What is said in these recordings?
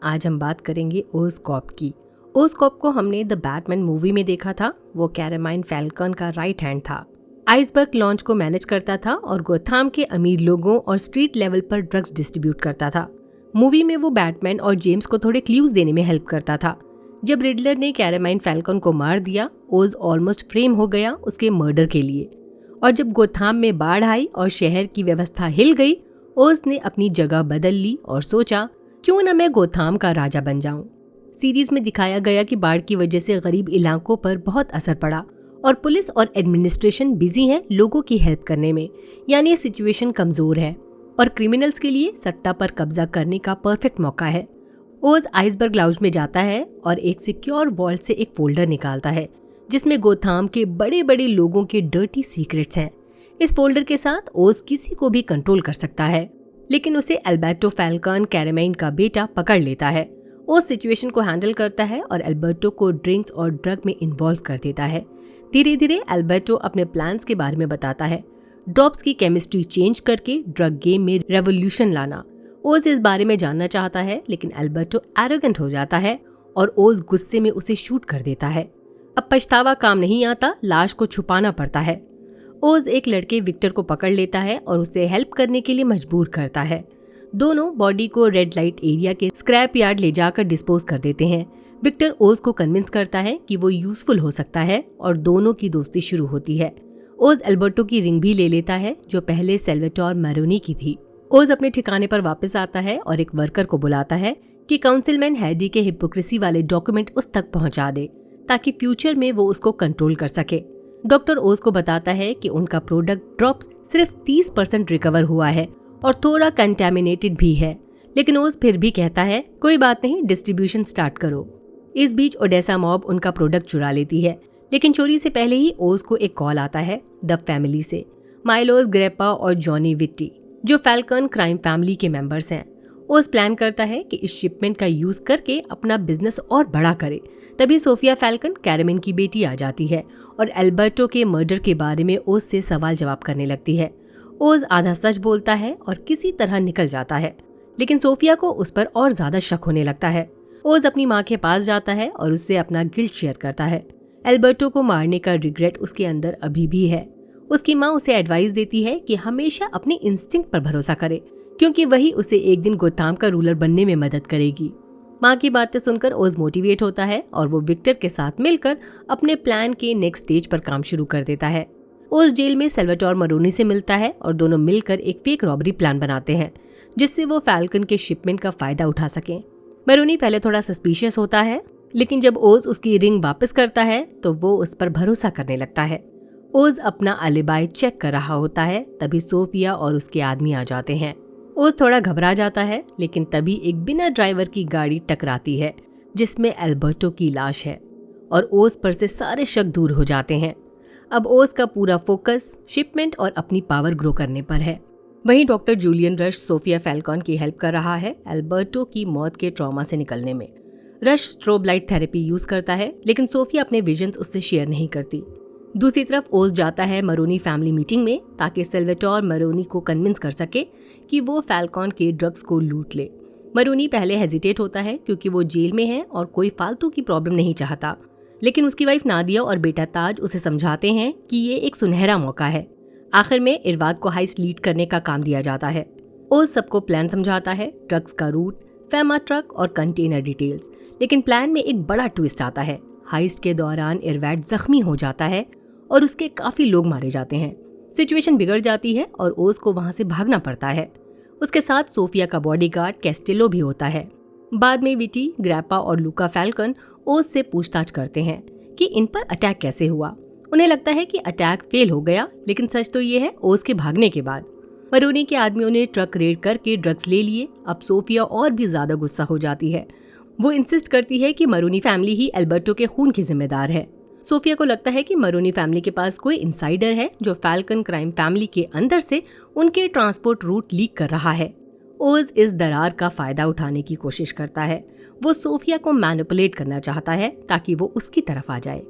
आज हम बात करेंगे ओज़कॉर्प की। ओज़कॉर्प को हमने द बैटमैन मूवी में देखा था। वो कैरामाइन फैल्कन का राइट हैंड था। आइसबर्ग लॉन्च को मैनेज करता था और गोथाम के अमीर लोगों और स्ट्रीट लेवल पर ड्रग्स डिस्ट्रीब्यूट करता था। मूवी में वो बैटमैन और जेम्स को थोड़े क्लूज देने में हेल्प करता था। जब रिडलर ने कैरामाइन फैल्कन को मार दिया, ओज ऑलमोस्ट फ्रेम हो गया उसके मर्डर के लिए। और जब गोथाम में बाढ़ आई और शहर की व्यवस्था हिल गई, ओज ने अपनी जगह बदल ली और सोचा क्यों न मैं गोथाम का राजा बन जाऊं। सीरीज में दिखाया गया कि बाढ़ की वजह से गरीब इलाकों पर बहुत असर पड़ा और पुलिस और एडमिनिस्ट्रेशन बिजी है लोगों की हेल्प करने में, यानी ये सिचुएशन कमजोर है और क्रिमिनल्स के लिए सत्ता पर कब्जा करने का परफेक्ट मौका है। ओज आइसबर्ग लाउंज में जाता है और एक सिक्योर वॉल्ट से एक फोल्डर निकालता है जिसमें गोथाम के बड़े बड़े लोगों के डर्टी सीक्रेट्स हैं। इस फोल्डर के साथ ओज किसी को भी कंट्रोल कर सकता है, लेकिन उसे अल्बर्टो फैल्कन कैरामाइन का बेटा पकड़ लेता है। ओज सिचुएशन को हैंडल करता है और अल्बर्टो को ड्रिंक्स और ड्रग में इन्वॉल्व कर देता है। धीरे धीरे अल्बर्टो अपने प्लान्स के बारे में बताता है, ड्रॉप्स की केमिस्ट्री चेंज करके ड्रग गेम में रेवोल्यूशन लाना। ओज इस बारे में जानना चाहता है, लेकिन अल्बर्टो एरोगेंट हो जाता है और ओज गुस्से में उसे शूट कर देता है। अब पछतावा काम नहीं आता, लाश को छुपाना पड़ता है। ओज एक लड़के विक्टर को पकड़ लेता है और उसे हेल्प करने के लिए मजबूर करता है। दोनों बॉडी को रेड लाइट एरिया के स्क्रैप यार्ड ले जाकर डिस्पोज कर देते हैं। विक्टर ओज को कन्विंस करता है कि वो यूजफुल हो सकता है और दोनों की दोस्ती शुरू होती है। ओज अल्बर्टो की रिंग भी ले लेता है जो पहले सेल्वाटोर मैरोनी की थी। ओज अपने ठिकाने पर वापस आता है और एक वर्कर को बुलाता है कि काउंसिलमैन हैडी के हिपोक्रेसी वाले डॉक्यूमेंट उस तक पहुंचा दे ताकि फ्यूचर में वो उसको कंट्रोल कर सके। डॉक्टर ओज को बताता है कि उनका प्रोडक्ट ड्रॉप्स सिर्फ 30% रिकवर हुआ है और थोड़ा कंटेमिनेटेड भी है, लेकिन ओज फिर भी कहता है कोई बात नहीं, डिस्ट्रीब्यूशन स्टार्ट करो। इस बीच ओडेसा मॉब उनका प्रोडक्ट चुरा लेती है, लेकिन चोरी से पहले ही ओज को एक कॉल आता है द फैमिली से। माइलोस ग्रेपा और जॉनी विट्टी जो फैल्कन क्राइम फैमिली के मेंबर्स हैं। ओज प्लान करता है कि इस शिपमेंट का यूज करके अपना बिजनेस और बड़ा करे। तभी सोफिया फैल्कन कैरामाइन की बेटी आ जाती है और अल्बर्टो के मर्डर के बारे में ओज से सवाल जवाब करने लगती है। ओज आधा सच बोलता है और किसी तरह निकल जाता है, लेकिन सोफिया को उस पर और ज्यादा शक होने लगता है। ओज अपनी माँ के पास जाता है और उससे अपना गिल्ट शेयर करता है। अल्बर्टो को मारने का रिग्रेट उसके अंदर अभी भी है। उसकी माँ उसे एडवाइस देती है कि हमेशा अपने इंस्टिंक्ट पर भरोसा करे, क्योंकि वही उसे एक दिन गोथाम का रूलर बनने में मदद करेगी। माँ की बातें सुनकर ओज मोटिवेट होता है और वो विक्टर के साथ मिलकर अपने प्लान के नेक्स्ट स्टेज पर काम शुरू कर देता है। ओज जेल में सेल्वाटोर मैरोनी से मिलता है और दोनों मिलकर एक फेक रॉबरी प्लान बनाते हैं जिससे वो फैल्कन के शिपमेंट का फायदा उठा सकें। मैरोनी पहले थोड़ा सस्पिशियस होता है, लेकिन जब ओज उसकी रिंग वापस करता है तो वो उस पर भरोसा करने लगता है। ओज अपना अलिबाई चेक कर रहा होता है, तभी सोफिया और उसके आदमी आ जाते हैं। ओज थोड़ा घबरा जाता है, लेकिन तभी एक बिना ड्राइवर की गाड़ी टकराती है जिसमें अल्बर्टो की लाश है और ओज पर से सारे शक दूर हो जाते हैं। अब ओज का पूरा फोकस शिपमेंट और अपनी पावर ग्रो करने पर है। वहीं doctor Julian Rush Sophia Falcone की हेल्प कर रहा है अल्बर्टो की मौत के ट्रॉमा से निकलने में। Rush strobe light therapy use करता है, लेकिन सोफिया अपने विजन्स उससे शेयर नहीं करती। दूसरी तरफ ओज जाता है मैरोनी फैमिली मीटिंग में ताकि सेल्वाटोर मैरोनी को कन्विंस कर सके कि वो फैल्कन के ड्रग्स को लूट ले। मैरोनी पहले हेजिटेट होता है क्योंकि वो जेल में है और कोई फालतू की प्रॉब्लम नहीं चाहता, लेकिन उसकी वाइफ नादिया और बेटा ताज उसे समझाते हैं कि ये एक सुनहरा मौका है। आखिर में इरवाद को हाइस्ट लीड करने का काम दिया जाता है। ओज सबको प्लान समझाता है, ड्रग्स का रूट, फेमा ट्रक और कंटेनर डिटेल्स, लेकिन प्लान में एक बड़ा ट्विस्ट आता है। हाइस्ट के दौरान इरवाद जख्मी हो जाता है और उसके काफी लोग मारे जाते हैं। सिचुएशन बिगड़ जाती है और ओज को वहां से भागना पड़ता है। उसके साथ सोफिया का बॉडीगार्ड कैस्टेलो भी होता है। बाद में विटी, ग्रैपा और लूका फैल्कन ओज से पूछताछ करते हैं कि इन पर अटैक कैसे हुआ। उन्हें लगता है कि अटैक फेल हो गया, लेकिन सच तो ये है ओज के भागने के बाद मैरोनी के आदमियों ने ट्रक रेड करके ड्रग्स ले लिए। अब सोफिया और भी ज्यादा गुस्सा हो जाती है। वो इंसिस्ट करती है कि मैरोनी फैमिली ही अल्बर्टो के खून की जिम्मेदार है। सोफिया को लगता है कि मैरोनी फैमिली के पास कोई इनसाइडर है जो फैल्कन क्राइम फैमिली के अंदर से उनके ट्रांसपोर्ट रूट लीक कर रहा है। ओज इस दरार का फायदा उठाने की कोशिश करता है। वो सोफिया को मैनिपुलेट करना चाहता है ताकि वो उसकी तरफ आ जाए,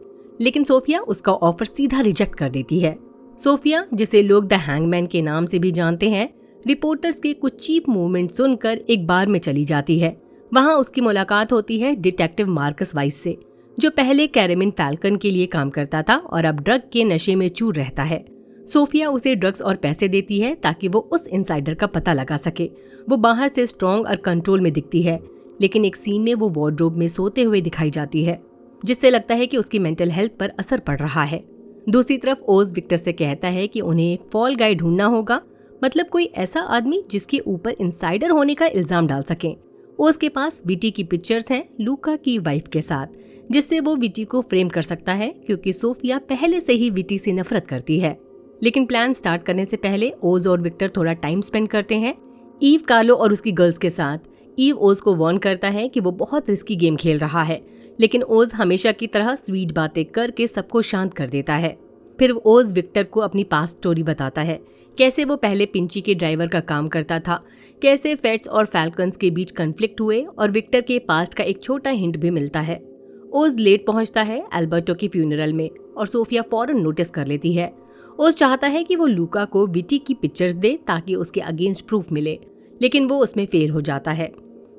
लेकिन सोफिया उसका ऑफर सीधा रिजेक्ट कर देती है। सोफिया, जिसे लोग द हैंगमैन के नाम से भी जानते हैं, रिपोर्टर्स के कुछ चीप मूवमेंट सुनकर एक बार में चली जाती है। वहाँ उसकी मुलाकात होती है डिटेक्टिव मार्कस वाइस से, जो पहले कैरेमिन फैल्कन के लिए काम करता था और अब ड्रग के नशे में चूर रहता है। सोफिया उसे ड्रग्स और पैसे देती है ताकि वो उस इनसाइडर का पता लगा सके। वो बाहर से स्ट्रॉन्ग और कंट्रोल में दिखती है, लेकिन एक सीन में वो वार्डरोब में सोते हुए दिखाई जाती है, जिससे लगता है कि उसकी मेंटल हेल्थ पर असर पड़ रहा है। दूसरी तरफ ओज विक्टर से कहता है कि उन्हें एक फॉल गाय ढूंढना होगा, मतलब कोई ऐसा आदमी जिसके ऊपर इनसाइडर होने का इल्जाम डाल सके। ओज के पास विटी की पिक्चर्स हैं लूका की वाइफ के साथ, जिससे वो विटी को फ्रेम कर सकता है, क्योंकि सोफिया पहले से ही विटी से नफरत करती है। लेकिन प्लान स्टार्ट करने से पहले ओज और विक्टर थोड़ा टाइम स्पेंड करते हैं ईव, कार्लो और उसकी गर्ल्स के साथ। ईव ओज को वार्न करता है कि वो बहुत रिस्की गेम खेल रहा है, लेकिन ओज हमेशा की तरह स्वीट बातें करके सबको शांत कर देता है। फिर ओज विक्टर को अपनी पास्ट स्टोरी बताता है, कैसे वो पहले पिंची के ड्राइवर का काम करता था, कैसे फेट्स और फैल्कन्स के बीच कन्फ्लिक्ट हुए, और विक्टर के पास्ट का एक छोटा हिंट भी मिलता है। ओज लेट पहुंचता है एल्बर्टो के फ्यूनरल में और सोफिया फौरन नोटिस कर लेती है। ओज चाहता है कि वो लूका को विटी की पिक्चर्स दे ताकि उसके अगेंस्ट प्रूफ मिले, लेकिन वो उसमें फेल हो जाता है।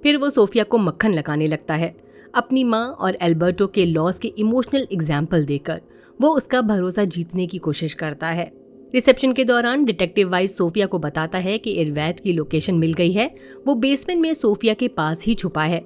फिर वो सोफिया को मक्खन लगाने लगता है, अपनी माँ और एल्बर्टो के लॉस के इमोशनल एग्जाम्पल देकर वो उसका भरोसा जीतने की कोशिश करता है। रिसेप्शन के दौरान डिटेक्टिव वाइस सोफिया को बताता है कि इरवैट की लोकेशन मिल गई है, वो बेसमेंट में सोफिया के पास ही छुपा है।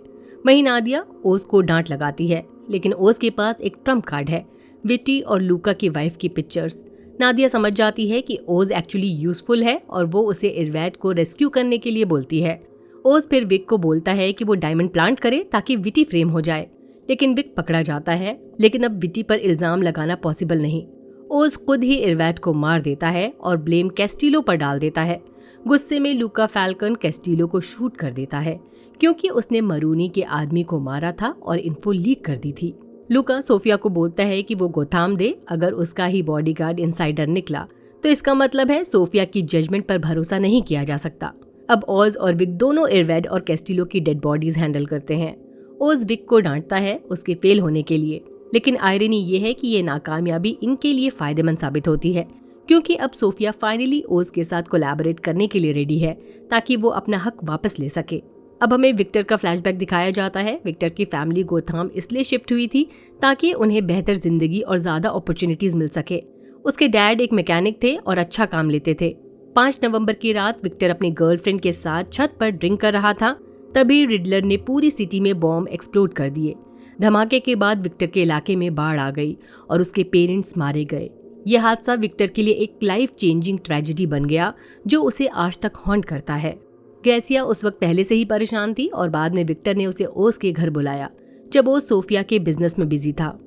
वहीं नादिया ओज को डांट लगाती है, लेकिन ओज के पास एक ट्रम्प कार्ड है, विटी और लूका की वाइफ की पिक्चर्स। नादिया समझ जाती है कि ओज एक्चुअली यूजफुल है और वो उसे इरवैट को रेस्क्यू करने के लिए बोलती है। ओज फिर विक को बोलता है कि वो डायमंड प्लांट करे ताकि विटी फ्रेम हो जाए, लेकिन विक पकड़ा जाता है। लेकिन अब विटी पर इल्जाम लगाना पॉसिबल नहीं। ओज खुद ही इरवैट को मार देता है और ब्लेम कैस्टिलो पर डाल देता है। गुस्से में लूका फैल्कन कैस्टिलो को शूट कर देता है, क्योंकि उसने मरूनी के आदमी को मारा था और इन्फो लीक कर दी थी। लूका सोफिया को बोलता है कि वो गोथाम दे, अगर उसका ही बॉडीगार्ड इनसाइडर निकला तो इसका मतलब है सोफिया की जजमेंट पर भरोसा नहीं किया जा सकता। अब ओज और विक दोनों इरवैट और कैस्टिलो की डेड बॉडीज हैंडल करते हैं। ओज विक को डांटता है उसके फेल होने के लिए, लेकिन आयरनी ये है कि ये नाकामयाबी इनके लिए फायदेमंद साबित होती है, क्योंकि अब सोफिया फाइनली ओज के साथ कोलैबोरेट करने के लिए रेडी है ताकि वो अपना हक वापस ले सके। अब हमें विक्टर का फ्लैशबैक दिखाया जाता है। विक्टर की फैमिली गोथाम इसलिए शिफ्ट हुई थी ताकि उन्हें बेहतर जिंदगी और ज्यादा अपॉर्चुनिटीज मिल सके। उसके डैड एक मैकेनिक थे और अच्छा काम लेते थे। 5 नवंबर की रात विक्टर अपनी गर्लफ्रेंड के साथ छत पर ड्रिंक कर रहा था, तभी रिडलर ने पूरी सिटी में बॉम्ब एक्सप्लोड कर दिए। धमाके के बाद विक्टर के इलाके में बाढ़ आ गई और उसके पेरेंट्स मारे गए। यह हादसा विक्टर के लिए एक लाइफ चेंजिंग ट्रेजेडी बन गया, जो उसे आज तक हॉन्ट करता है। ग्रेसिया उस वक्त पहले से ही परेशान थी और बाद में विक्टर ने उसे ओज के घर बुलाया, जब ओज सोफिया के बिजनेस में बिजी था।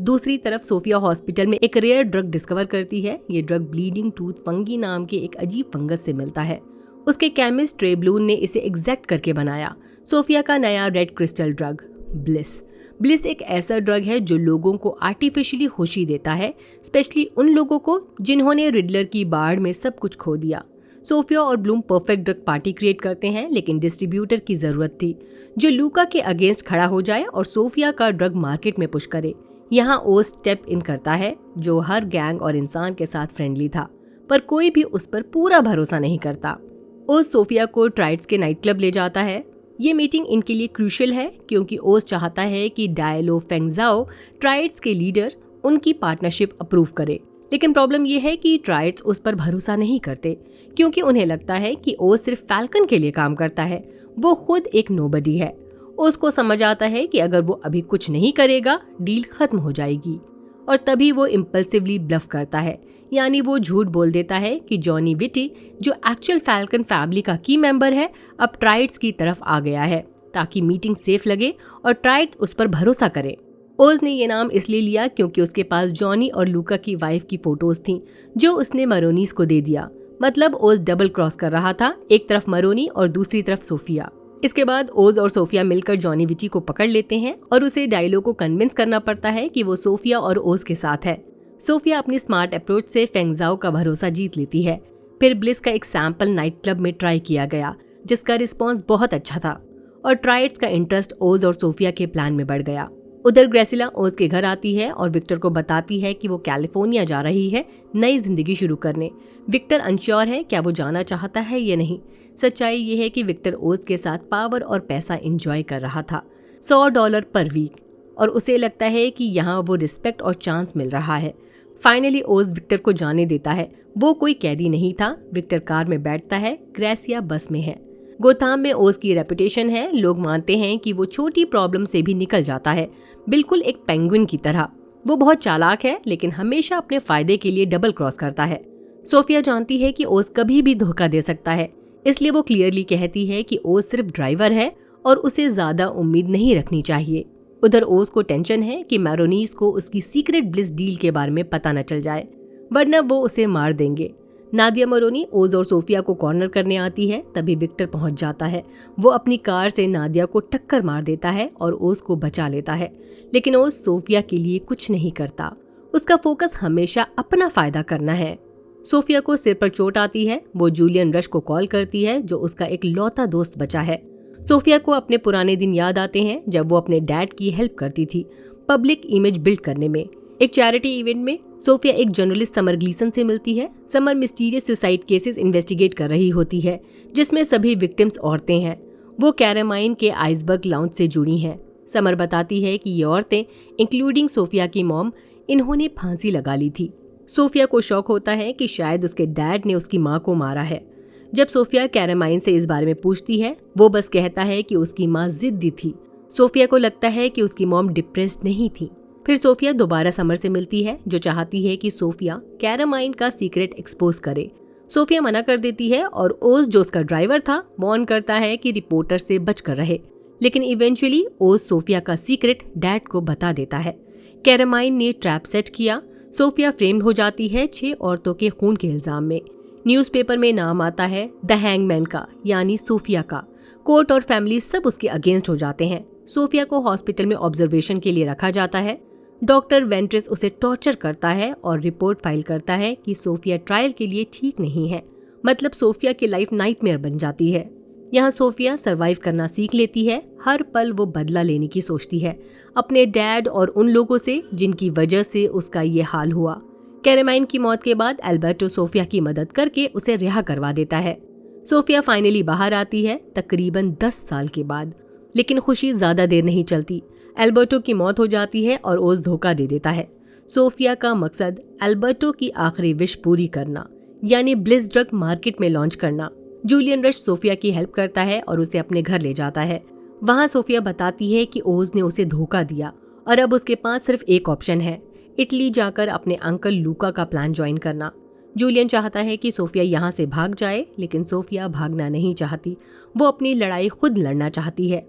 दूसरी तरफ सोफिया हॉस्पिटल में एक रेयर ड्रग डिस्कवर करती है। ये ड्रग ब्लीडिंग टूथ फंगी नाम के एक अजीब फंगस से मिलता है। उसके केमिस्ट ट्रेब्लून ने इसे एग्जैक्ट करके बनाया। सोफिया का नया रेड क्रिस्टल ड्रग ब्लिस एक ऐसा ड्रग है जो लोगों को आर्टिफिशियली खुशी देता है, स्पेशली उन लोगों को जिन्होंने रिडलर की बाढ़ में सब कुछ खो दिया। सोफिया और Bloom perfect drug party create करते हैं, लेकिन डिस्ट्रीब्यूटर की जरूरत थी जो लूका के अगेंस्ट खड़ा हो जाए और सोफिया का ड्रग मार्केट में पुश करे। यहाँ ओज स्टेप इन करता है, जो हर गैंग और इंसान के साथ फ्रेंडली था, पर कोई भी उस पर पूरा भरोसा नहीं करता। ओज सोफिया को ट्राइड्स के नाइट क्लब ले जाता है। ये मीटिंग इनके लिए क्रूशियल है, क्योंकि ओज चाहता है कि डायलो फेंगजाओ, ट्राइड्स के लीडर, उनकी पार्टनरशिप अप्रूव करे। लेकिन प्रॉब्लम ये है कि ट्राइड्स उस पर भरोसा नहीं करते, क्योंकि उन्हें लगता है कि ओज सिर्फ फैल्कन के लिए काम करता है, वो खुद एक नोबडी है। ओज को समझ आता है कि अगर वो अभी कुछ नहीं करेगा डील खत्म हो जाएगी, और तभी वो इम्पल्सिवली ब्लफ करता है, यानी वो झूठ बोल देता है कि जॉनी विटी, जो एक्चुअल फैल्कन फैमिली का की मेंबर है, अब ट्राइड्स की तरफ आ गया है, ताकि मीटिंग सेफ लगे और ट्राइड्स उस पर भरोसा करे। ओज ने ये नाम इसलिए लिया क्योंकि उसके पास जॉनी और लूका की वाइफ की फोटोज थीं, जो उसने मरोनीस को दे दिया। मतलब ओज डबल क्रॉस कर रहा था, एक तरफ मरोनी और दूसरी तरफ सोफिया। इसके बाद ओज और सोफिया मिलकर जॉनी विटी को पकड़ लेते हैं और उसे डायलो को कन्विंस करना पड़ता है कि वो सोफिया और ओज के साथ है। सोफिया अपनी स्मार्ट अप्रोच से फेंगजाओ का भरोसा जीत लेती है। फिर ब्लिस का एक सैंपल नाइट क्लब में ट्राई किया गया, जिसका रिस्पॉन्स बहुत अच्छा था, और ट्राइड्स का इंटरेस्ट ओज और सोफिया के प्लान में बढ़ गया। उधर ग्रेसिला ओज के घर आती है और विक्टर को बताती है कि वो कैलिफोर्निया जा रही है नई जिंदगी शुरू करने। विक्टर अनश्योर है क्या वो जाना चाहता है या नहीं। सच्चाई ये है कि विक्टर ओज के साथ पावर और पैसा एंजॉय कर रहा था, $100 पर वीक, और उसे लगता है कि यहाँ वो रिस्पेक्ट और चांस मिल रहा है। फाइनली ओज विक्टर को जाने देता है। वो कोई कैदी नहीं था। विक्टर कार में बैठता है, ग्रेसिया बस में है। गोथाम में ओज की रेपुटेशन है। लोग मानते हैं कि वो छोटी प्रॉब्लम से भी निकल जाता है, बिल्कुल एक पेंगुइन की तरह। वो बहुत चालाक है, लेकिन हमेशा अपने फायदे के लिए डबल क्रॉस करता है। सोफिया जानती है कि ओज कभी भी धोखा दे सकता है, इसलिए वो क्लियरली कहती है कि ओज सिर्फ ड्राइवर है और उसे ज्यादा उम्मीद नहीं रखनी चाहिए। उधर ओज को टेंशन है कि मैरोनीज को उसकी सीक्रेट ब्लिस डील के बारे में पता न चल जाए, वरना वो उसे मार देंगे। नादिया मरोनी ओज और सोफिया को कॉर्नर करने आती है। तभी विक्टर पहुंच जाता है। वो अपनी कार से नादिया को टक्कर मार देता है और ओज को बचा लेता है, लेकिन ओज सोफिया के लिए कुछ नहीं करता। उसका फोकस हमेशा अपना फायदा करना है। सोफिया को सिर पर चोट आती है। वो जूलियन रश को कॉल करती है, जो उसका एक लौता दोस्त बचा है। सोफिया को अपने पुराने दिन याद आते हैं जब वो अपने डैड की हेल्प करती थी पब्लिक इमेज बिल्ड करने में। एक चैरिटी इवेंट में सोफिया एक जर्नलिस्ट समर ग्लीसन से मिलती है। Summer mysterious suicide cases investigate कर रही होती है, जिसमें सभी विक्टिम्स औरतें हैं। वो कैरामाइन के आइसबर्ग लाउंज से जुड़ी हैं। समर बताती है कि ये औरतें, इंक्लूडिंग सोफिया की मॉम, इन्होंने फांसी लगा ली थी। सोफिया को शौक होता है कि शायद उसके डैड ने उसकी माँ को मारा है। जब सोफिया कैरामाइन से इस बारे में पूछती है, वो बस कहता है कि उसकी माँ जिद्दी थी। सोफिया को लगता है कि उसकी मॉम डिप्रेस्ड नहीं थी। फिर सोफिया दोबारा समर से मिलती है, जो चाहती है कि सोफिया कैरामाइन का सीक्रेट एक्सपोज करे। सोफिया मना कर देती है और ओज, जो उसका ड्राइवर था, वार्न करता है कि रिपोर्टर से बचकर रहे। लेकिन इवेंचुअली ओज सोफिया का सीक्रेट डैड को बता देता है। कैरामाइन ने ट्रैप सेट किया। सोफिया फ्रेम्ड हो जाती है 6 औरतों के खून के इल्जाम में। न्यूज़पेपर में नाम आता है द हैंगमैन का, यानी सोफिया का। कोर्ट और फैमिली सब उसके अगेंस्ट हो जाते हैं। सोफिया को हॉस्पिटल में ऑब्जर्वेशन के लिए रखा जाता है। डॉक्टर वेंट्रेस उसे टॉर्चर करता है और रिपोर्ट फाइल करता है कि सोफिया ट्रायल के लिए ठीक नहीं है। मतलब सोफिया की लाइफ नाइटमेयर बन जाती है। यहाँ सोफिया सरवाइव करना सीख लेती है। हर पल वो बदला लेने की सोचती है, अपने डैड और उन लोगों से जिनकी वजह से उसका ये हाल हुआ। कैरामाइन की मौत के बाद एल्बर्टो सोफिया की मदद करके उसे रिहा करवा देता है। सोफिया फाइनली बाहर आती है, तकरीबन 10 साल के बाद। लेकिन खुशी ज्यादा देर नहीं चलती। एल्बर्टो की मौत हो जाती है और ओज धोखा दे देता है। सोफिया का मकसद एल्बर्टो की आखिरी विश पूरी करना, यानी ब्लिस ड्रग मार्केट में लॉन्च करना। जूलियन रश सोफिया की हेल्प करता है और उसे अपने घर ले जाता है। वहाँ सोफिया बताती है कि ओज ने उसे धोखा दिया और अब उसके पास सिर्फ एक ऑप्शन है, इटली जाकर अपने अंकल लूका का प्लान ज्वाइन करना। जूलियन चाहता है कि सोफिया यहाँ से भाग जाए, लेकिन सोफिया भागना नहीं चाहती। वो अपनी लड़ाई खुद लड़ना चाहती है।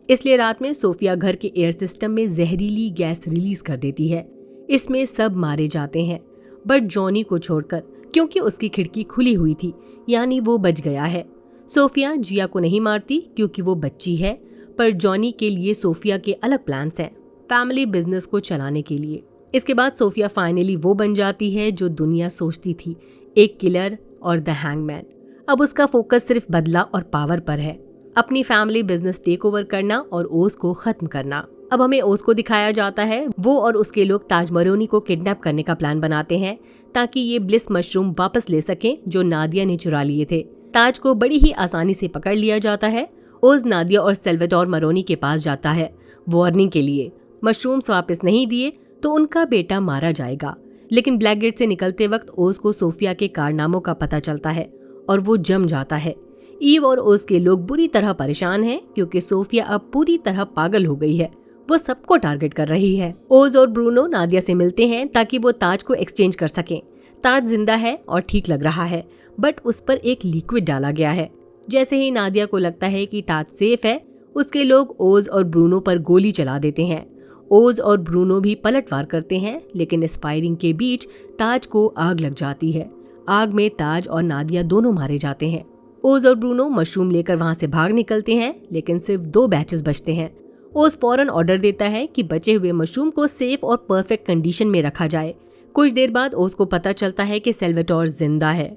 इसलिए रात में सोफिया घर के एयर सिस्टम में जहरीली गैस रिलीज कर देती है। इसमें सब मारे जाते हैं, बट जॉनी को छोड़कर, क्योंकि उसकी खिड़की खुली हुई थी, यानी वो बच गया है। सोफिया जिया को नहीं मारती क्योंकि वो बच्ची है, पर जॉनी के लिए सोफिया के अलग प्लान्स हैं, फैमिली बिजनेस को चलाने के लिए। इसके बाद सोफिया फाइनली वो बन जाती है जो दुनिया सोचती थी, एक किलर और द हैंगमैन। अब उसका फोकस सिर्फ बदला और पावर पर है, अपनी फैमिली बिजनेस टेक ओवर करना और ओज को खत्म करना। अब हमें ओज को दिखाया जाता है। वो और उसके लोग ताज मरोनी को किडनैप करने का प्लान बनाते हैं ताकि ये ब्लिस मशरूम वापस ले सकें जो नादिया ने चुरा लिए थे। ताज को बड़ी ही आसानी से पकड़ लिया जाता है। ओज नादिया और सेल्वाडोर मरोनी के पास जाता है वार्निंग के लिए। मशरूम्स वापस नहीं दिए तो उनका बेटा मारा जाएगा। लेकिन ब्लैक गेट से निकलते वक्त ओज को सोफिया के कारनामों का पता चलता है और वो जम जाता है। ईव और ओज के लोग बुरी तरह परेशान हैं क्योंकि सोफिया अब पूरी तरह पागल हो गई है। वो सबको टारगेट कर रही है। ओज और ब्रूनो नादिया से मिलते हैं ताकि वो ताज को एक्सचेंज कर सकें। ताज जिंदा है और ठीक लग रहा है, बट उस पर एक लिक्विड डाला गया है। जैसे ही नादिया को लगता है कि ताज सेफ है, उसके लोग ओज और ब्रूनो पर गोली चला देते हैं। ओज और ब्रूनो भी पलटवार करते हैं, लेकिन इस फायरिंग के बीच ताज को आग लग जाती है। आग में ताज और नादिया दोनों मारे जाते हैं। ओज और ब्रूनो मशरूम लेकर वहां से भाग निकलते हैं, लेकिन सिर्फ 2 बैचेस बचते हैं। ओज फौरन ऑर्डर देता है कि बचे हुए मशरूम को सेफ और परफेक्ट कंडीशन में रखा जाए। कुछ देर बाद ओज को पता चलता है कि सेल्वाडोर जिंदा है।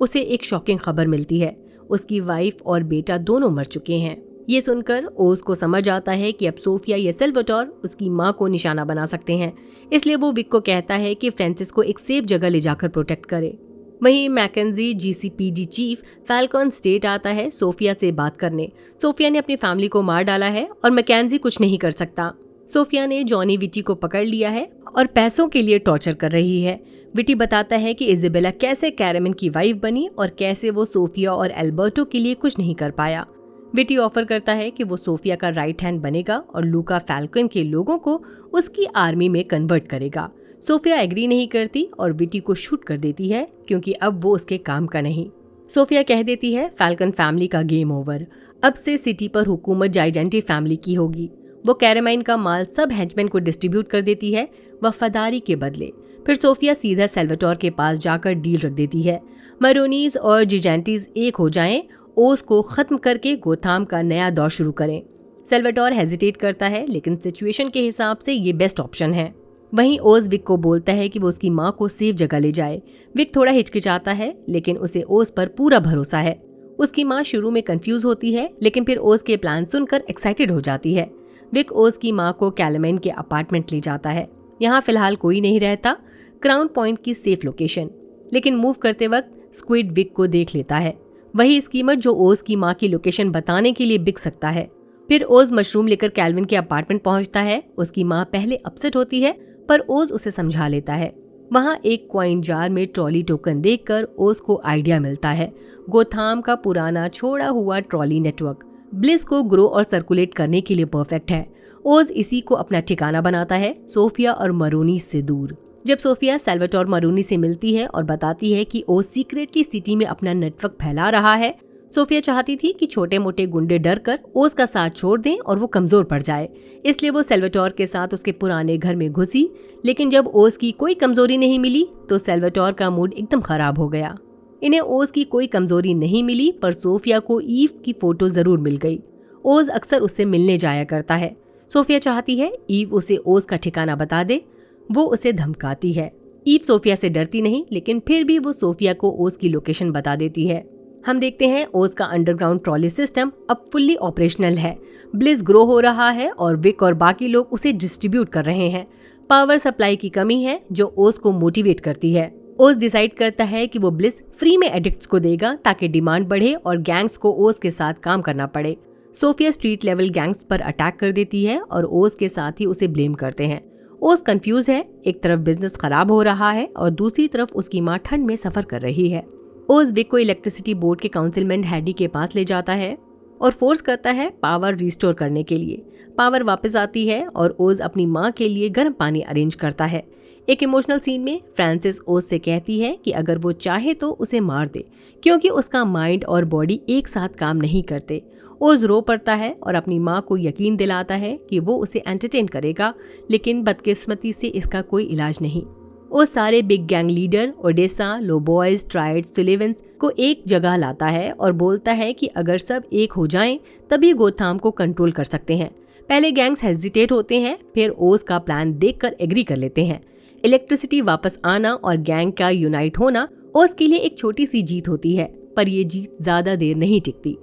उसे एक शॉकिंग खबर मिलती है, उसकी वाइफ और बेटा दोनों मर चुके हैं। ये सुनकर ओज को समझ आता है कि अब सोफिया या सेल्वाडोर उसकी माँ को निशाना बना सकते हैं। इसलिए वो विक को कहता है कि फ्रांसिस को एक सेफ जगह ले जाकर प्रोटेक्ट करे। वहीं McKenzie GCPD chief Falcone state आता है सोफिया से बात करने। सोफिया ने अपनी फैमिली को मार डाला है और मैकेंजी कुछ नहीं कर सकता। सोफिया ने जॉनी विटी को पकड़ लिया है और पैसों के लिए टॉर्चर कर रही है। विटी बताता है कि इज़ाबेला कैसे कैरेमन की वाइफ बनी और कैसे वो सोफिया और एल्बर्टो के लिए कुछ नहीं कर पाया। विटी ऑफर करता है कि वो सोफिया का राइट हैंड बनेगा और लूका फैल्कन के लोगों को उसकी आर्मी में कन्वर्ट करेगा। सोफिया एग्री नहीं करती और विटी को शूट कर देती है क्योंकि अब वो उसके काम का नहीं। सोफिया कह देती है फैल्कन फैमिली का गेम ओवर, अब से सिटी पर हुकूमत जाइजेंटी फैमिली की होगी। वो कैरेमाइन का माल सब हेंचमैन को डिस्ट्रीब्यूट कर देती है वफादारी के बदले। फिर सोफिया सीधा सेल्वाटोर के पास जाकर डील रख देती है, मारोनीज और जिजेंटीज एक हो जाएं, ओज को खत्म करके गोथाम का नया दौर शुरू करें। सेल्वाटोर हेजिटेट करता है लेकिन सिचुएशन के हिसाब से ये बेस्ट ऑप्शन है। वहीं ओज विक को बोलता है कि वो उसकी माँ को सेफ जगह ले जाए। विक थोड़ा हिचकिचाता है लेकिन उसे ओज पर पूरा भरोसा है। उसकी माँ शुरू में कंफ्यूज होती है लेकिन फिर ओज के प्लान सुनकर एक्साइटेड हो जाती है। विक ओज की माँ को कैलेमैन के अपार्टमेंट ले जाता है। यहाँ फिलहाल कोई नहीं रहता, क्राउन पॉइंट की सेफ लोकेशन। लेकिन मूव करते वक्त स्क्विड विक को देख लेता है, वही स्कीमर जो ओज की माँ की लोकेशन बताने के लिए बिक सकता है। फिर ओज मशरूम लेकर कैल्विन के अपार्टमेंट पहुंचता है। उसकी माँ पहले अपसेट होती है पर ओज उसे समझा लेता है। वहाँ एक क्वाइन जार में ट्रॉली टोकन देखकर ओज को आइडिया मिलता है, गोथाम का पुराना छोड़ा हुआ ट्रॉली नेटवर्क ब्लिस को ग्रो और सर्कुलेट करने के लिए परफेक्ट है। ओज इसी को अपना ठिकाना बनाता है, सोफिया और मरोनी से दूर। जब सोफिया सेल्वाटोर मरोनी से मिलती है और बताती है कि ओज सीक्रेटली सिटी में अपना नेटवर्क फैला रहा है, सोफिया चाहती थी कि छोटे मोटे गुंडे डर कर ओज का साथ छोड़ दें और वो कमजोर पड़ जाए, इसलिए वो सेल्वाटोर के साथ उसके पुराने घर में घुसी। लेकिन जब ओज की कोई कमजोरी नहीं मिली तो सेल्वाटोर का मूड एकदम खराब हो गया। इन्हें ओज की कोई कमजोरी नहीं मिली पर सोफिया को ईव की फोटो जरूर मिल गई। ओज अक्सर उससे मिलने जाया करता है। सोफिया चाहती है ईव उसे ओज का ठिकाना बता दे, वो उसे धमकाती है। ईव सोफिया से डरती नहीं लेकिन फिर भी वो सोफिया को ओज की लोकेशन बता देती है। हम देखते हैं ओज का अंडरग्राउंड ट्रॉली सिस्टम अब फुल्ली ऑपरेशनल है। ब्लिस ग्रो हो रहा है और विक और बाकी लोग उसे डिस्ट्रीब्यूट कर रहे हैं। पावर सप्लाई की कमी है जो ओज को मोटिवेट करती है। ओज डिसाइड करता है कि वो ब्लिस फ्री में एडिक्ट्स को देगा ताकि डिमांड बढ़े और गैंग्स को ओज के साथ काम करना पड़े। सोफिया स्ट्रीट लेवल गैंग्स पर अटैक कर देती है और ओज के साथ ही उसे ब्लेम करते हैं। ओज कंफ्यूज है, एक तरफ बिजनेस खराब हो रहा है और दूसरी तरफ उसकी माँ ठंड में सफर कर रही है। ओज विक को इलेक्ट्रिसिटी बोर्ड के काउंसिलमैन हैडी के पास ले जाता है और फोर्स करता है पावर रिस्टोर करने के लिए। पावर वापस आती है और ओज अपनी माँ के लिए गर्म पानी अरेंज करता है। एक इमोशनल सीन में फ्रांसिस ओज से कहती है कि अगर वो चाहे तो उसे मार दे क्योंकि उसका माइंड और बॉडी एक साथ काम नहीं करते। ओज रो पड़ता है और अपनी माँ को यकीन दिलाता है कि वो उसे एंटरटेन करेगा, लेकिन बदकिस्मती से इसका कोई इलाज नहीं। वो सारे big gang leader Odessa, Lowboys, Triad, Sullivans को एक जगह लाता है और बोलता है कि अगर सब एक हो जाएं तभी गोथाम को कंट्रोल कर सकते हैं। पहले गैंग्स हेजिटेट होते हैं, फिर ओज का प्लान देखकर एग्री कर लेते हैं। इलेक्ट्रिसिटी वापस आना और गैंग का यूनाइट होना ओज के लिए एक छोटी सी जीत होती है, पर ये जीत ज्यादा देर नहीं टिकती।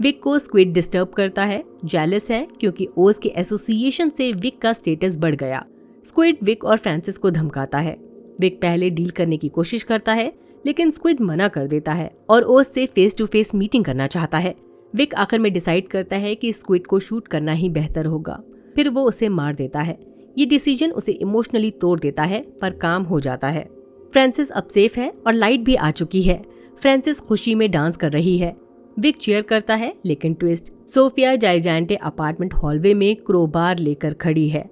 विक को स्क्विड डिस्टर्ब करता है, जेलस है क्योंकि ओज के एसोसिएशन से विक का स्टेटस बढ़ गया। स्क्विड विक और फ्रांसिस को धमकाता है। विक पहले डील करने की कोशिश करता है लेकिन स्क्विड मना कर देता है और ओज से फेस टू फेस मीटिंग करना चाहता है। विक आखिर में डिसाइड करता है कि स्क्विड को शूट करना ही बेहतर होगा, फिर वो उसे मार देता है। ये डिसीजन उसे इमोशनली तोड़ देता है पर काम हो जाता है। फ्रांसिस अब सेफ है और लाइट भी आ चुकी है। फ्रांसिस खुशी में डांस कर रही है। विक चीयर करता है लेकिन ट्विस्ट, सोफिया जाइजेंटे अपार्टमेंट हॉलवे में क्रोबार लेकर खड़ी है।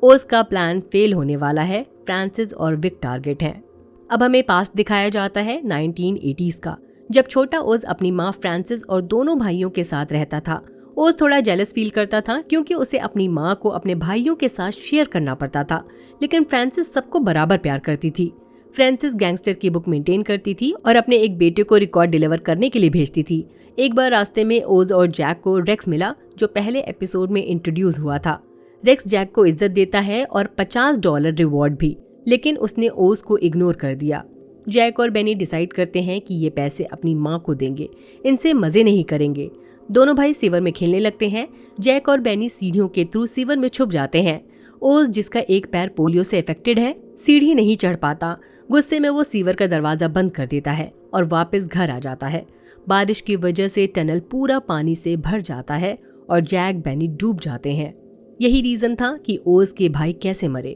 ओज का प्लान फेल होने वाला है, फ्रांसिस और विक टारगेट हैं। अब हमें पास्ट दिखाया जाता है 1980s का, जब छोटा ओज अपनी माँ फ्रांसिस और दोनों भाइयों के साथ रहता था। ओज थोड़ा जेलस फील करता था क्योंकि उसे अपनी माँ को अपने भाइयों के साथ शेयर करना पड़ता था, लेकिन फ्रांसिस सबको बराबर प्यार करती थी। फ्रांसिस गैंगस्टर की बुक मेंटेन करती थी और अपने एक बेटे को रिकॉर्ड डिलीवर करने के लिए भेजती थी। एक बार रास्ते में ओज और जैक को रेक्स मिला जो पहले एपिसोड में इंट्रोड्यूस हुआ था। रेक्स जैक को इज्जत देता है और $50 रिवॉर्ड भी, लेकिन उसने ओज को इग्नोर कर दिया। जैक और बेनी डिसाइड करते हैं कि ये पैसे अपनी माँ को देंगे, इनसे मजे नहीं करेंगे। दोनों भाई सीवर में खेलने लगते हैं। जैक और बेनी सीढ़ियों के थ्रू सीवर में छुप जाते हैं। ओज, जिसका एक पैर पोलियो से इफेक्टेड है, सीढ़ी नहीं चढ़ पाता। गुस्से में वो सीवर का दरवाजा बंद कर देता है और वापस घर आ जाता है। बारिश की वजह से टनल पूरा पानी से भर जाता है और जैक बेनी डूब जाते हैं। यही रीजन था कि ओज के भाई कैसे मरे।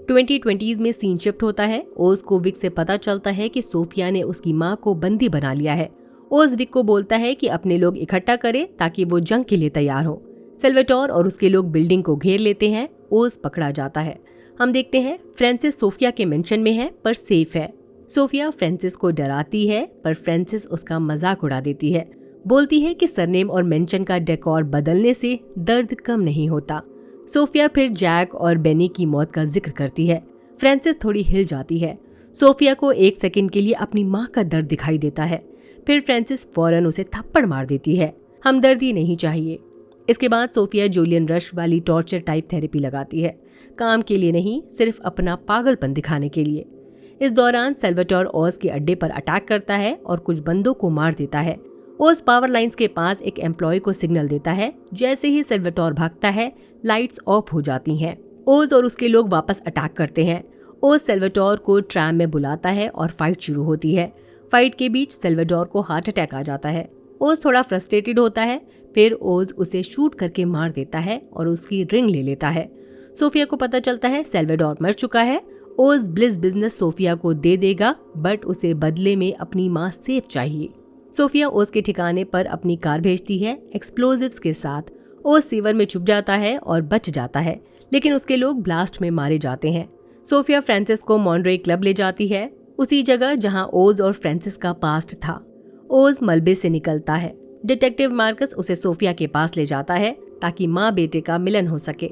2020s में सीन शिफ्ट होता है। ओज को विक से पता चलता है कि सोफिया ने उसकी माँ को बंदी बना लिया है। ओज विक को बोलता है कि अपने लोग इकट्ठा करे ताकि वो जंग के लिए तैयार हो। सेल्वाटोर और उसके लोग बिल्डिंग को घेर लेते हैं। ओज पकड़ा जाता है। हम देखते हैं फ्रांसिस सोफिया के मेंशन में है पर सेफ है। सोफिया फ्रांसिस को डराती है पर फ्रांसिस उसका मजाक उड़ा देती है। बोलती है कि सरनेम और मेंशन का डेकोर बदलने से दर्द कम नहीं होता। सोफिया फिर जैक और बेनी की मौत का जिक्र करती है। फ्रांसिस थोड़ी हिल जाती है। सोफिया को एक सेकंड के लिए अपनी माँ का दर्द दिखाई देता है। फिर फ्रांसिस फौरन उसे थप्पड़ मार देती है। हमदर्दी नहीं चाहिए। इसके बाद सोफिया जूलियन रश वाली टॉर्चर टाइप थेरेपी लगाती है। काम के लिए नहीं, सिर्फ अपना पागलपन दिखाने के लिए। इस दौरान सेल्वाटोर ओज के अड्डे पर अटैक करता है और कुछ बंदों को मार देता है। ओज पावर लाइंस के पास एक एम्प्लॉय को सिग्नल देता है। जैसे ही सेल्वाटोर भागता है, लाइट्स ऑफ हो जाती हैं। ओज और उसके लोग वापस अटैक करते हैं। ओज सेल्वाटोर को ट्रैम में बुलाता है और फाइट शुरू होती है। फाइट के बीच सेल्वाटोर को हार्ट अटैक आ जाता है। ओज थोड़ा फ्रस्ट्रेटेड होता है। फिर ओज उसे शूट करके मार देता है और उसकी रिंग ले लेता है। सोफिया को पता चलता है सेल्वाडोर मर चुका है। ओज ब्लिस बिजनेस सोफिया को दे देगा, बट उसे बदले में अपनी माँ सेफ चाहिए। सोफिया ओज के ठिकाने पर अपनी कार भेजती है एक्सप्लोजिव्स के साथ। ओज सीवर में छुप जाता है और बच जाता है, लेकिन उसके लोग ब्लास्ट में मारे जाते हैं। सोफिया फ्रांसिस को मॉन्ट्रे क्लब ले जाती है, उसी जगह जहां ओज और फ्रांसिस का पास्ट था। ओज मलबे से निकलता है। डिटेक्टिव मार्कस उसे सोफिया के पास ले जाता है ताकि माँ बेटे का मिलन हो सके।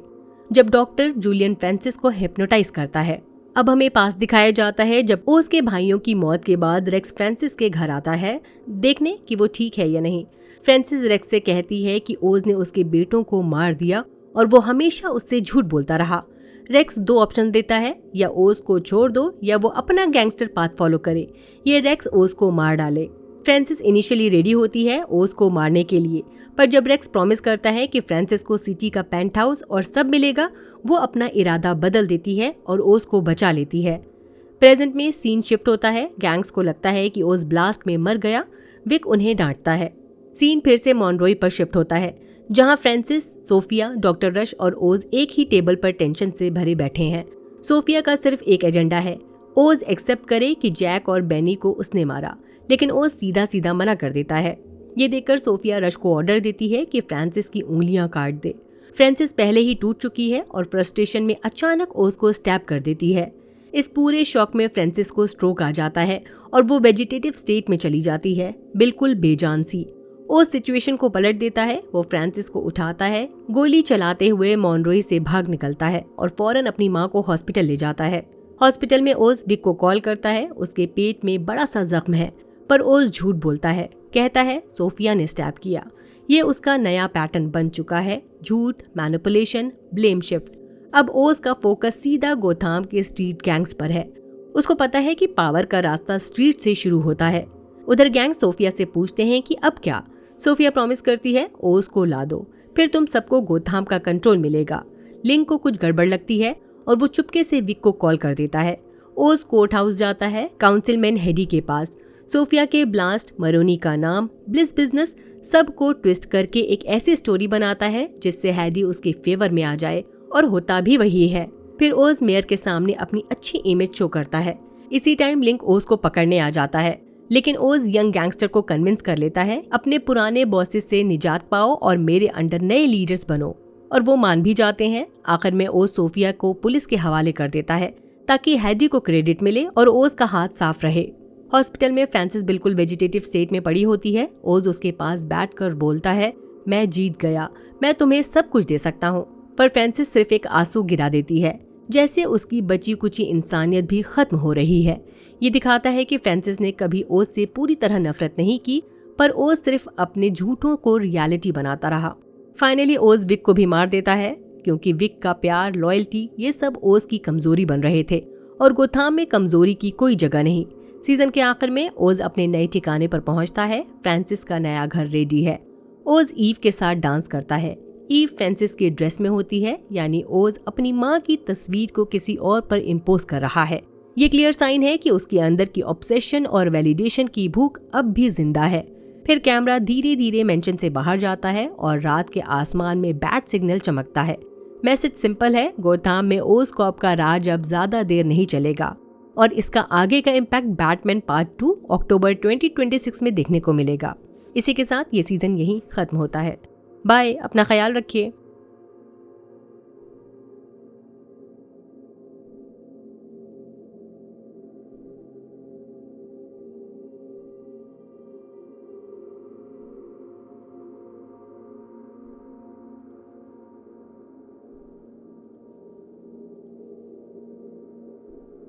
जब डॉक्टर जूलियन फ्रांसिस को हिप्नोटाइज करता है। अब हमें पास दिखाया जाता है जब ओज के भाइयों की मौत के बाद रेक्स फ्रांसिस के घर आता है देखने कि वो ठीक है या नहीं। फ्रांसिस रेक्स से कहती है कि ओज ने उसके बेटों को मार दिया और वो हमेशा उससे झूठ बोलता रहा। रेक्स 2 ऑप्शन देता है, या ओज को छोड़ दो या वो अपना गैंगस्टर पाथ फॉलो करे। ये रेक्स ओज को मार डाले। फ्रांसिस इनिशियली रेडी होती है ओज को मारने के लिए, पर जब रेक्स प्रॉमिस करता है कि फ्रांसिस को सिटी का पेंट हाउस और सब मिलेगा, वो अपना इरादा बदल देती है और ओज को बचा लेती है। प्रेजेंट में सीन शिफ्ट होता है। गैंग्स को लगता है कि ओज ब्लास्ट में मर गया। विक उन्हें डांटता है। सीन फिर से मॉन्ट्रे पर शिफ्ट होता है, जहां फ्रांसिस, सोफिया, डॉक्टर रश और ओज एक ही टेबल पर टेंशन से भरे बैठे हैं। सोफिया का सिर्फ एक एजेंडा है, ओज एक्सेप्ट करे कि जैक और बेनी को उसने मारा, लेकिन ओज सीधा सीधा मना कर देता है। ये देखकर सोफिया रश को ऑर्डर देती है कि फ्रांसिस की उंगलियां काट दे। फ्रांसिस पहले ही टूट चुकी है और फ्रस्ट्रेशन में अचानक ओज को स्टैब कर देती है। इस पूरे शॉक में फ्रांसिस को स्ट्रोक आ जाता है और वो वेजिटेटिव स्टेट में चली जाती है, बिल्कुल बेजान सी। ओज सिचुएशन को पलट देता है। वो फ्रांसिस को उठाता है, गोली चलाते हुए मॉन्ट्रे से भाग निकलता है और फौरन अपनी माँ को हॉस्पिटल ले जाता है। हॉस्पिटल में ओज विक को कॉल करता है। उसके पेट में बड़ा सा जख्म है, पर ओज झूठ बोलता है। कहता है सोफिया ने स्टैब किया। ये उसका नया पैटर्न बन चुका है, झूठ, मैनिपुलेशन, ब्लेम शिफ्ट। अब ओज का फोकस सीधा गोथाम के स्ट्रीट गैंग्स पर है। उसको पता है कि पावर का रास्ता स्ट्रीट से शुरू होता है। उधर गैंग सोफिया से पूछते हैं कि अब क्या। सोफिया प्रॉमिस करती है ओज को ला दो, फिर तुम सबको गोथाम का कंट्रोल मिलेगा। लिंक को कुछ गड़बड़ लगती है और वो चुपके से विक को कॉल कर देता है। ओज कोर्ट हाउस जाता है, काउंसिलमैन हेडी के पास। सोफिया के ब्लास्ट, मरोनी का नाम, ब्लिस बिजनेस, सब को ट्विस्ट करके एक ऐसी स्टोरी बनाता है जिससे हैडी उसके फेवर में आ जाए, और होता भी वही है। फिर ओज मेयर के सामने अपनी अच्छी इमेज शो करता है। इसी टाइम लिंक ओज को पकड़ने आ जाता है, लेकिन ओज यंग गैंगस्टर को कन्विंस कर लेता है अपने पुराने बॉसेस से निजात पाओ और मेरे अंडर नए लीडर्स बनो, और वो मान भी जाते हैं। आखिर में ओज सोफिया को पुलिस के हवाले कर देता है ताकि हैडी को क्रेडिट मिले और ओज का हाथ साफ रहे। हॉस्पिटल में फ्रांसिस बिल्कुल वेजिटेटिव स्टेट में पड़ी होती है। ओज उसके पास बैठकर बोलता है, मैं जीत गया, मैं तुम्हें सब कुछ दे सकता हूँ। पर फ्रांसिस सिर्फ एक आंसू गिरा देती है, जैसे उसकी बची कुची इंसानियत भी खत्म हो रही है। ये दिखाता है कि फ्रांसिस ने कभी ओज से पूरी तरह नफरत नहीं की, पर ओज सिर्फ अपने झूठों को रियलिटी बनाता रहा। फाइनली ओज विक को भी मार देता है, क्योंकि विक का प्यार, लॉयल्टी, ये सब ओज की कमजोरी बन रहे थे, और गोथाम में कमजोरी की कोई जगह नहीं। सीजन के आखिर में ओज अपने नए ठिकाने पर पहुंचता है। फ्रांसिस का नया घर रेडी है। ओज ईव के साथ डांस करता है। ईव फ्रांसिस के ड्रेस में होती है, यानी ओज अपनी माँ की तस्वीर को किसी और पर इम्पोज कर रहा है। ये क्लियर साइन है कि उसके अंदर की ऑब्सेशन और वैलिडेशन की भूख अब भी जिंदा है। फिर कैमरा धीरे धीरे मेंशन से बाहर जाता है और रात के आसमान में बैट सिग्नल चमकता है। मैसेज सिंपल है, गोथाम में ओस्कॉप का राज अब ज्यादा देर नहीं चलेगा और इसका आगे का इम्पैक्ट बैटमैन पार्ट 2 अक्टूबर 2026 में देखने को मिलेगा। इसी के साथ ये सीजन यहीं खत्म होता है। बाय, अपना ख्याल रखिए।